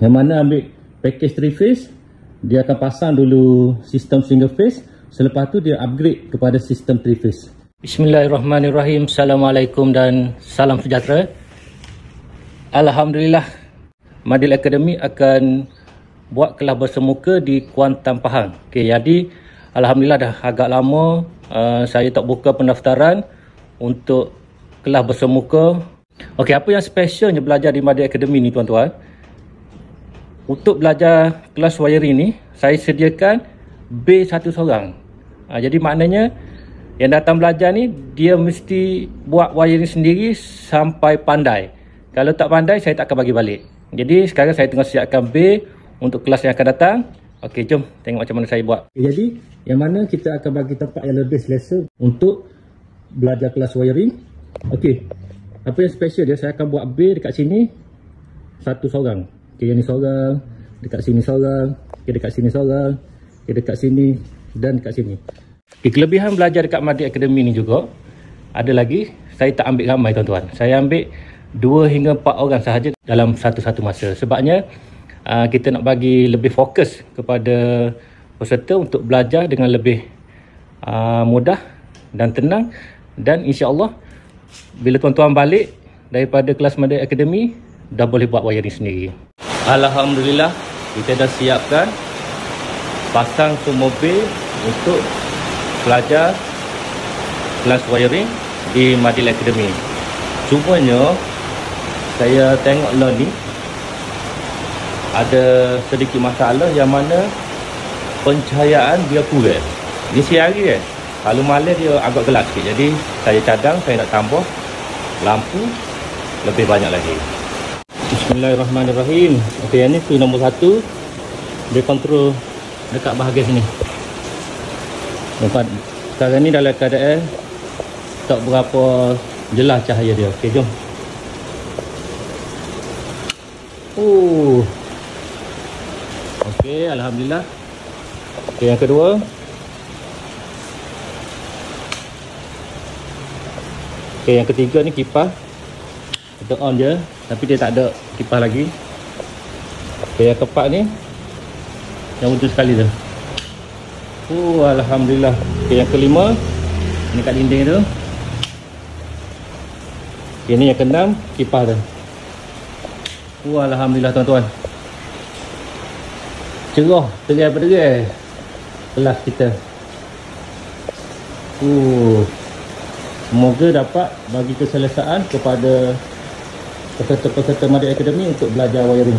Yang mana ambil package 3 phase, dia akan pasang dulu sistem single phase, selepas tu dia upgrade kepada sistem 3 phase. Bismillahirrahmanirrahim. Assalamualaikum dan salam sejahtera. Alhamdulillah, Madil Academy akan buat kelas bersemuka di Kuantan, Pahang. Okey, jadi alhamdulillah dah agak lama saya tak buka pendaftaran untuk kelas bersemuka. Okey, apa yang specialnya belajar di Madil Academy ni tuan-tuan? Untuk belajar kelas wiring ni, saya sediakan B satu seorang. Jadi maknanya yang datang belajar ni, dia mesti buat wiring sendiri sampai pandai. Kalau tak pandai, saya tak akan bagi balik. Jadi sekarang saya tengah siapkan B untuk kelas yang akan datang. Okey, jom tengok macam mana saya buat. Jadi yang mana kita akan bagi tempat yang lebih selesa untuk belajar kelas wiring. Okey, apa yang special dia, saya akan buat B dekat sini satu seorang. Okey, yang ni seorang, dekat sini seorang, okey, dekat sini seorang, okey, dekat sini dan dekat sini. Okay, kelebihan belajar dekat Madil Academy ni juga ada lagi, saya tak ambil ramai tuan-tuan. Saya ambil 2 hingga 4 orang sahaja dalam satu-satu masa. Sebabnya kita nak bagi lebih fokus kepada peserta untuk belajar dengan lebih mudah dan tenang. Dan insya-Allah bila tuan-tuan balik daripada kelas Madil Academy, dah boleh buat wiring sendiri. Alhamdulillah, kita dah siapkan pasang semua B untuk belajar kelas wiring di Madil Academy. Cumanya saya tengok lah ni ada sedikit masalah yang mana pencahayaan dia kurang. Ni siang hari kalau malam dia agak gelap sikit. Jadi saya cadang, saya nak tambah lampu lebih banyak lagi. Bismillahirrahmanirrahim. Okey, yang ni tu nombor 1. Dia kontrol dekat bahagian sini. Nampak sekarang ni dalam keadaan tak berapa jelas cahaya dia. Okey, jom. Okey, alhamdulillah. Okey, yang kedua. Okey, yang ketiga ni kipas. Kita on je, tapi dia tak ada kipas lagi. Okey, yang keempat ni yang untuk sekali tu. Alhamdulillah. Okay, yang kelima ni kat dinding tu. Okay, ni yang keenam kipas tu. Alhamdulillah tuan-tuan. Cerah, terang-terang kelas kita. Semoga dapat bagi keselesaan kepada peserta-peserta Madil Academy untuk belajar wiring.